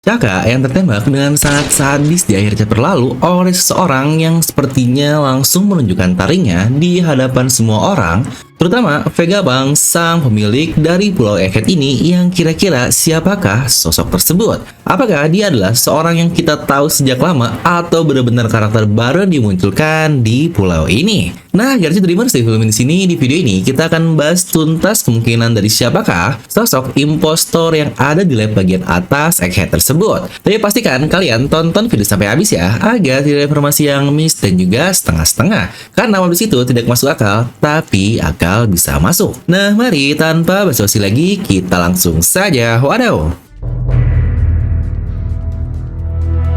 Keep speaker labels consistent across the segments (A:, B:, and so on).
A: Caka yang tertembak dengan sangat sadis di akhir chapter lalu oleh seseorang yang sepertinya langsung menunjukkan taringnya di hadapan semua orang, terutama Vega Bang, sang pemilik dari Pulau Eket ini yang kira-kira siapakah sosok tersebut? Apakah dia adalah seorang yang kita tahu sejak lama atau benar-benar karakter baru yang dimunculkan di pulau ini? Nah, Garci Dreamers di film di sini, di video ini kita akan bahas tuntas kemungkinan dari siapakah sosok impostor yang ada di lab bagian atas Egghead tersebut. Tapi pastikan kalian tonton video sampai habis ya, agar tidak ada informasi yang miss dan juga setengah-setengah. Karena habis itu tidak masuk akal, tapi akal bisa masuk. Nah, mari tanpa basa-basi lagi, kita langsung saja wadaw.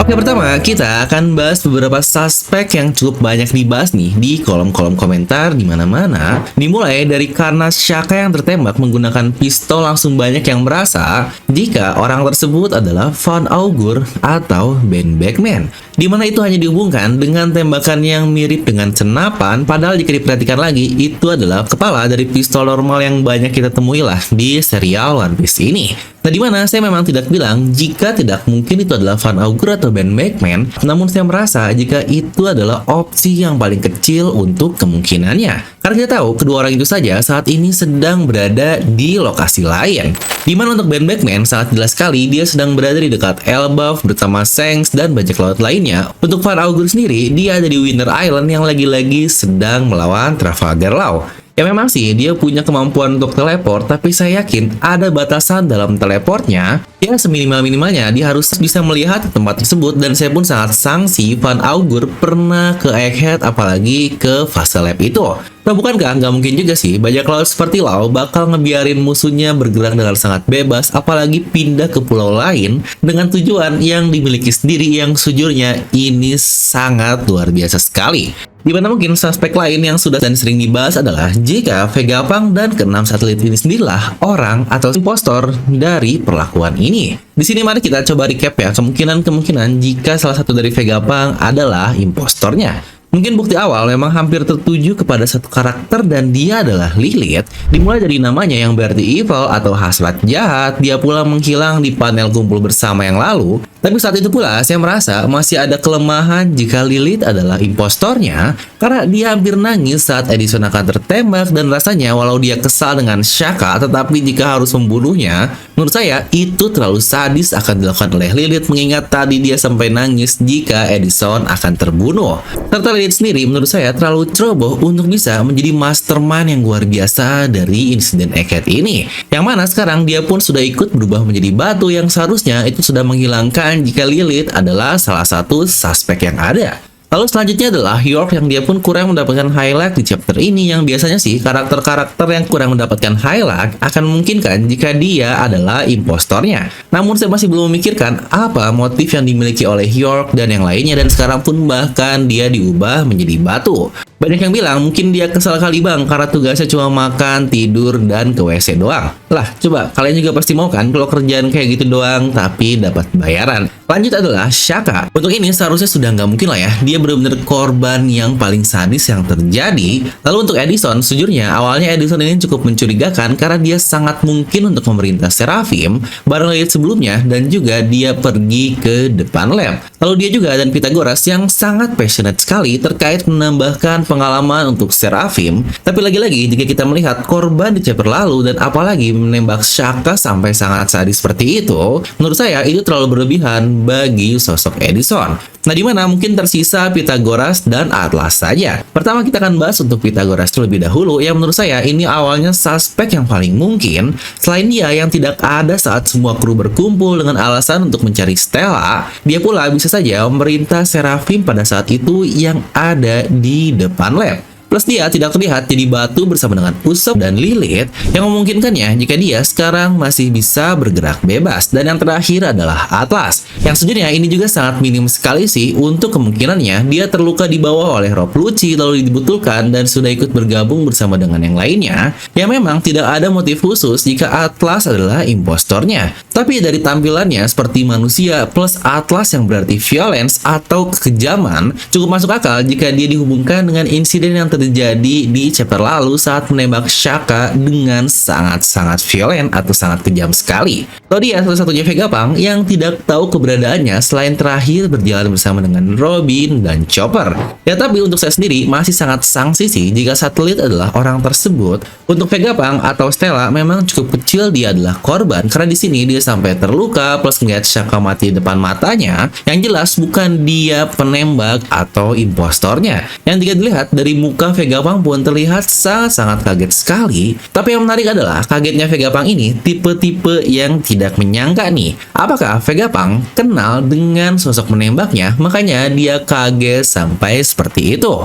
A: Oke, pertama kita akan bahas beberapa suspek yang cukup banyak dibahas nih di kolom-kolom komentar di mana-mana. Dimulai dari karena Shaka yang tertembak menggunakan pistol, langsung banyak yang merasa jika orang tersebut adalah Van Augur atau Ben Beckman. Di mana itu hanya dihubungkan dengan tembakan yang mirip dengan senapan, padahal jika diperhatikan lagi itu adalah kepala dari pistol normal yang banyak kita temui lah di serial One Piece ini. Nah, di mana saya memang tidak bilang jika tidak mungkin itu adalah Van Augur atau Ben Beckman, namun saya merasa jika itu adalah opsi yang paling kecil untuk kemungkinannya. Karena kita tahu kedua orang itu saja saat ini sedang berada di lokasi lain. Di mana untuk Ben Beckman sangat jelas sekali dia sedang berada di dekat Elbaf bersama Shanks dan bajak laut lainnya. Untuk Van Augur sendiri, dia ada di Winter Island yang lagi-lagi sedang melawan Trafalgar Law. Ya memang sih dia punya kemampuan untuk teleport, tapi saya yakin ada batasan dalam teleportnya. Ya seminimal-minimalnya dia harus bisa melihat tempat tersebut, dan saya pun sangat sangsi Van Augur pernah ke Egghead apalagi ke fase lab itu. Nah, bukankah nggak mungkin juga sih bajak laut seperti Lau bakal ngebiarin musuhnya bergerak dengan sangat bebas, apalagi pindah ke pulau lain dengan tujuan yang dimiliki sendiri yang sejujurnya ini sangat luar biasa sekali. Di mana mungkin suspek lain yang sudah dan sering dibahas adalah jika Vega Pang dan keenam satelit ini sendirilah orang atau impostor dari perlakuan ini. Di sini mari kita coba recap ya kemungkinan jika salah satu dari Vega Pang adalah impostornya. Mungkin bukti awal memang hampir tertuju kepada satu karakter dan dia adalah Lilith. Dimulai dari namanya yang berarti evil atau hasrat jahat, dia pula menghilang di panel kumpul bersama yang lalu. Tapi saat itu pula saya merasa masih ada kelemahan jika Lilith adalah impostornya, karena dia hampir nangis saat Edison akan tertembak, dan rasanya walau dia kesal dengan Shaka, tetapi jika harus membunuhnya, menurut saya itu terlalu sadis akan dilakukan oleh Lilith, mengingat tadi dia sampai nangis jika Edison akan terbunuh. Serta Lilith sendiri menurut saya terlalu ceroboh untuk bisa menjadi mastermind yang luar biasa dari insiden Egghead ini. Yang mana sekarang dia pun sudah ikut berubah menjadi batu yang seharusnya itu sudah menghilangkan jika Lilith adalah salah satu suspek yang ada. Lalu selanjutnya adalah York yang dia pun kurang mendapatkan highlight di chapter ini, yang biasanya sih karakter-karakter yang kurang mendapatkan highlight akan memungkinkan jika dia adalah impostornya. Namun saya masih belum memikirkan apa motif yang dimiliki oleh York dan yang lainnya, dan sekarang pun bahkan dia diubah menjadi batu. Banyak yang bilang mungkin dia kesal kali bang karena tugasnya cuma makan, tidur, dan ke WC doang. Lah, coba kalian juga pasti mau kan kalau kerjaan kayak gitu doang tapi dapat bayaran. Lanjut adalah Shaka. Untuk ini seharusnya sudah nggak mungkin lah ya, dia benar-benar korban yang paling sadis yang terjadi. Lalu untuk Edison, sejujurnya awalnya Edison ini cukup mencurigakan karena dia sangat mungkin untuk memerintah Seraphim bareng Lilith sebelumnya, dan juga dia pergi ke depan lab. Lalu dia juga dan Pythagoras yang sangat passionate sekali terkait menambahkan pengalaman untuk Seraphim. Tapi lagi-lagi jika kita melihat korban di chapter lalu dan apalagi menembak Shaka sampai sangat sadis seperti itu, menurut saya itu terlalu berlebihan bagi sosok Edison. Nah, dimana mungkin tersisa Pythagoras dan Atlas saja. Pertama kita akan bahas untuk Pythagoras terlebih dahulu, yang menurut saya ini awalnya suspek yang paling mungkin. Selain dia yang tidak ada saat semua kru berkumpul dengan alasan untuk mencari Stella, dia pula bisa saja memerintah Seraphim pada saat itu yang ada di depan lab. Plus dia tidak terlihat jadi batu bersama dengan Usopp dan Lilith, yang memungkinkannya jika dia sekarang masih bisa bergerak bebas. Dan yang terakhir adalah Atlas. Yang sejujurnya ini juga sangat minim sekali sih untuk kemungkinannya dia terluka di bawah oleh Rob Lucci lalu dibetulkan dan sudah ikut bergabung bersama dengan yang lainnya, yang memang tidak ada motif khusus jika Atlas adalah impostornya. Tapi dari tampilannya seperti manusia plus Atlas yang berarti violence atau kekejaman, cukup masuk akal jika dia dihubungkan dengan insiden yang terjadi di chapter lalu saat menembak Shaka dengan sangat-sangat violent atau sangat kejam sekali. Atau dia satu-satunya Vegapunk yang tidak tahu keberadaannya selain terakhir berjalan bersama dengan Robin dan Chopper. Ya tapi untuk saya sendiri masih sangat sangsi sih jika satelit adalah orang tersebut. Untuk Vegapunk atau Stella memang cukup kecil dia adalah korban karena di sini dia sampai terluka plus ngeliat Shaka mati di depan matanya. Yang jelas bukan dia penembak atau impostornya. Yang jika dilihat dari muka Vegapunk pun terlihat sangat-sangat kaget sekali. Tapi yang menarik adalah kagetnya Vegapunk ini tipe-tipe yang tidak menyangka nih. Apakah Vegapunk kenal dengan sosok menembaknya makanya dia kaget sampai seperti itu.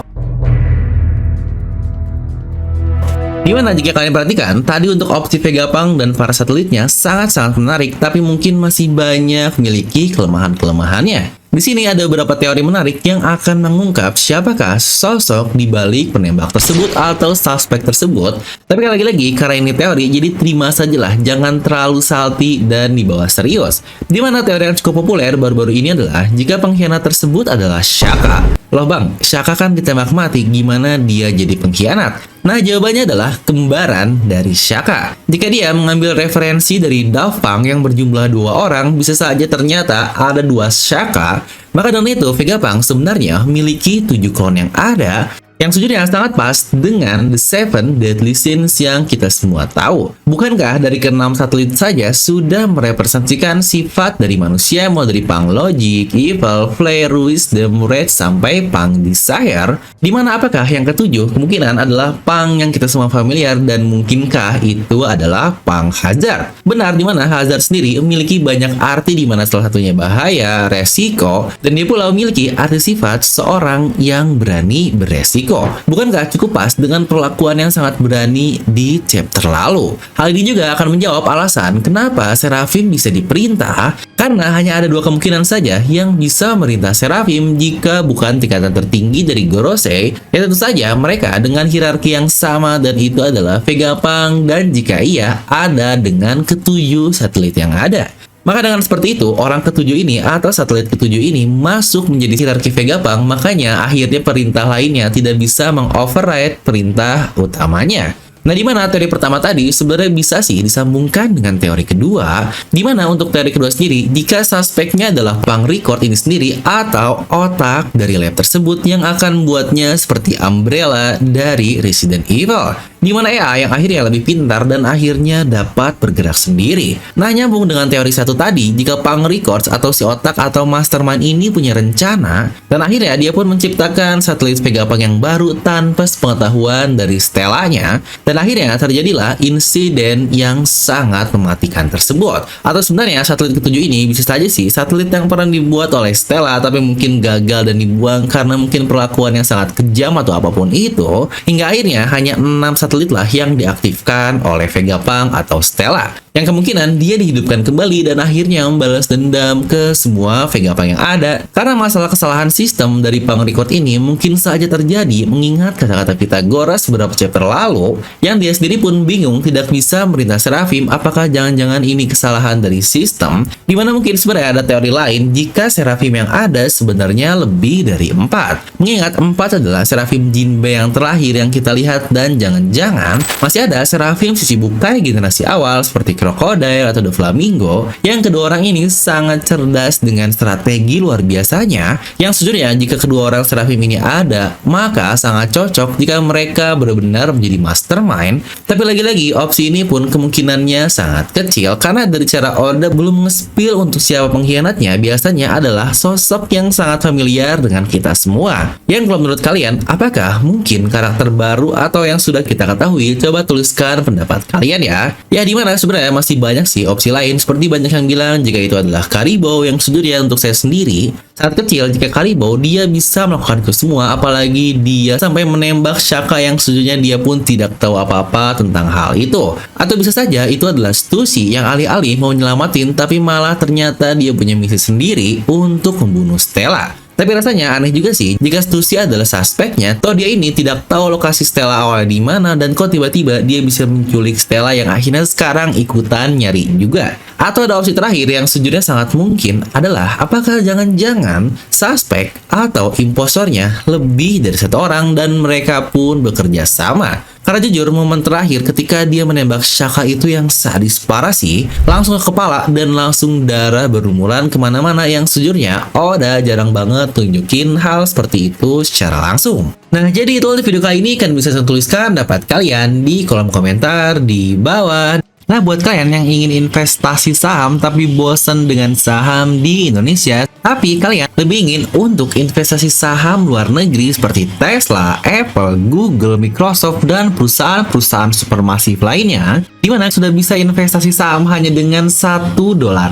A: Gimana jika kalian perhatikan, tadi untuk opsi Vegapunk dan para satelitnya sangat-sangat menarik, tapi mungkin masih banyak memiliki kelemahan-kelemahannya. Di sini ada beberapa teori menarik yang akan mengungkap siapakah sosok di balik penembak tersebut atau suspek tersebut. Tapi lagi-lagi karena ini teori, jadi terima sajalah, jangan terlalu salty dan dibawa serius. Dimana teori yang cukup populer baru-baru ini adalah jika pengkhianat tersebut adalah Shaka. Loh bang, Shaka kan ditembak mati, gimana dia jadi pengkhianat? Nah, jawabannya adalah kembaran dari Shaka. Jika dia mengambil referensi dari Daft Punk yang berjumlah 2 orang, bisa saja ternyata ada 2 Shaka. Maka dengan itu, Vegapunk sebenarnya memiliki 7 klon yang ada, yang sejujurnya sangat pas dengan The Seven Deadly Sins yang kita semua tahu. Bukankah dari ke-6 satelit saja sudah merepresentasikan sifat dari manusia mulai dari Punk Logic, Evil, Flare, Wisdom, Rage, sampai Punk Desire? Dimana apakah yang ke-7 kemungkinan adalah Punk yang kita semua familiar dan mungkinkah itu adalah Punk Hazard? Benar, dimana Hazard sendiri memiliki banyak arti dimana salah satunya bahaya, resiko, dan dia pula memiliki arti sifat seorang yang berani beresiko. Bukankah cukup pas dengan perlakuan yang sangat berani di chapter lalu? Hal ini juga akan menjawab alasan kenapa Seraphim bisa diperintah, karena hanya ada 2 kemungkinan saja yang bisa merintah Seraphim jika bukan tingkatan tertinggi dari Gorosei, ya tentu saja mereka dengan hierarki yang sama dan itu adalah Vegapunk, dan jika iya ada dengan ke-7 satelit yang ada. Maka dengan seperti itu, orang ke-7 ini atau satelit ke-7 ini masuk menjadi hierarki Vegapunk, makanya akhirnya perintah lainnya tidak bisa mengoverride perintah utamanya. Nah, di mana teori pertama tadi sebenarnya bisa sih disambungkan dengan teori kedua, di mana untuk teori kedua sendiri, jika suspeknya adalah Punk Record ini sendiri atau otak dari lab tersebut yang akan membuatnya seperti Umbrella dari Resident Evil, di mana EA yang akhirnya lebih pintar dan akhirnya dapat bergerak sendiri. Nah, nyambung dengan teori satu tadi, jika Punk Records atau si otak atau mastermind ini punya rencana, dan akhirnya dia pun menciptakan satelit Vegapunk yang baru tanpa sepengetahuan dari Stellanya, dan akhirnya terjadilah insiden yang sangat mematikan tersebut. Atau sebenarnya satelit ke-7 ini bisa saja sih satelit yang pernah dibuat oleh Stella tapi mungkin gagal dan dibuang karena mungkin perlakuan yang sangat kejam atau apapun itu, hingga akhirnya hanya 6 satelit lah yang diaktifkan oleh Vegapunk atau Stella, yang kemungkinan dia dihidupkan kembali dan akhirnya membalas dendam ke semua Vegapunk yang ada. Karena masalah kesalahan sistem dari Punk Record ini mungkin saja terjadi mengingat kata-kata Pythagoras beberapa chapter lalu, yang dia sendiri pun bingung tidak bisa merintah Seraphim. Apakah jangan-jangan ini kesalahan dari sistem? Dimana mungkin sebenarnya ada teori lain jika Seraphim yang ada sebenarnya lebih dari 4. Mengingat 4 adalah Seraphim Jinbe yang terakhir yang kita lihat, dan jangan-jangan masih ada Seraphim Shichibukai generasi awal seperti Crocodile atau The Flamingo, yang kedua orang ini sangat cerdas dengan strategi luar biasanya, yang sejujurnya jika kedua orang Seraphim ini ada, maka sangat cocok jika mereka benar-benar menjadi mastermind. Tapi lagi-lagi opsi ini pun kemungkinannya sangat kecil karena dari cara Oda belum nge-spill untuk siapa pengkhianatnya, biasanya adalah sosok yang sangat familiar dengan kita semua. Yang kalau menurut kalian, apakah mungkin karakter baru atau yang sudah kita ketahui, coba tuliskan pendapat kalian ya. Ya dimana sebenarnya masih banyak sih opsi lain, seperti banyak yang bilang jika itu adalah karibau, yang sejujurnya untuk saya sendiri saat kecil jika karibau dia bisa melakukan ke semua, apalagi dia sampai menembak Shaka yang sejujurnya dia pun tidak tahu apa-apa tentang hal itu. Atau bisa saja itu adalah Stussy yang alih-alih mau nyelamatin tapi malah ternyata dia punya misi sendiri untuk membunuh Stella. Tapi rasanya aneh juga sih jika Stussy adalah suspeknya, toh dia ini tidak tahu lokasi Stella awalnya di mana dan kok tiba-tiba dia bisa menculik Stella yang akhirnya sekarang ikutan nyari juga. Atau ada opsi terakhir yang sejujurnya sangat mungkin adalah apakah jangan-jangan suspek atau imposternya lebih dari satu orang dan mereka pun bekerja sama. Karena jujur momen terakhir ketika dia menembak Shaka itu yang sadis parah sih, langsung ke kepala dan langsung darah berlumuran kemana-mana yang sejujurnya Oda jarang banget tunjukin hal seperti itu secara langsung. Nah jadi itu untuk video kali ini, kan bisa saya tuliskan pendapat kalian di kolom komentar di bawah. Nah buat kalian yang ingin investasi saham tapi bosan dengan saham di Indonesia, tapi kalian lebih ingin untuk investasi saham luar negeri seperti Tesla, Apple, Google, Microsoft, dan perusahaan-perusahaan supermasif lainnya, dimana sudah bisa investasi saham hanya dengan $1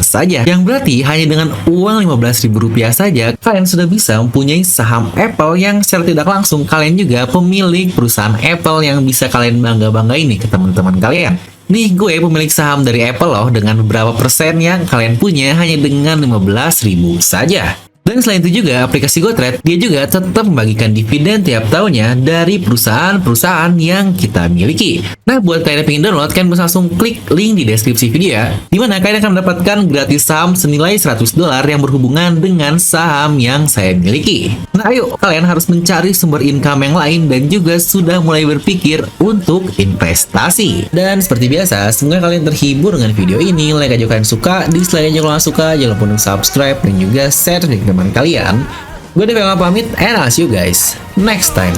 A: saja, yang berarti hanya dengan uang Rp15.000 saja, kalian sudah bisa mempunyai saham Apple yang secara tidak langsung kalian juga pemilik perusahaan Apple yang bisa kalian bangga-banggain nih ke teman-teman kalian. Nih gue pemilik saham dari Apple loh, dengan beberapa persen yang kalian punya hanya dengan 15.000 saja. Dan selain itu juga aplikasi GoTrade dia juga tetap membagikan dividen tiap tahunnya dari perusahaan-perusahaan yang kita miliki. Nah buat kalian yang pengen download, kalian bisa langsung klik link di deskripsi video ya, dimana kalian akan mendapatkan gratis saham senilai $100 yang berhubungan dengan saham yang saya miliki. Nah ayo kalian harus mencari sumber income yang lain dan juga sudah mulai berpikir untuk investasi. Dan seperti biasa, semoga kalian terhibur dengan video ini. Like aja kalian suka, dislike aja kalau nggak suka, jangan lupa untuk subscribe dan juga share dengan teman kalian. Gue Dev pamit, and I'll see you guys next time.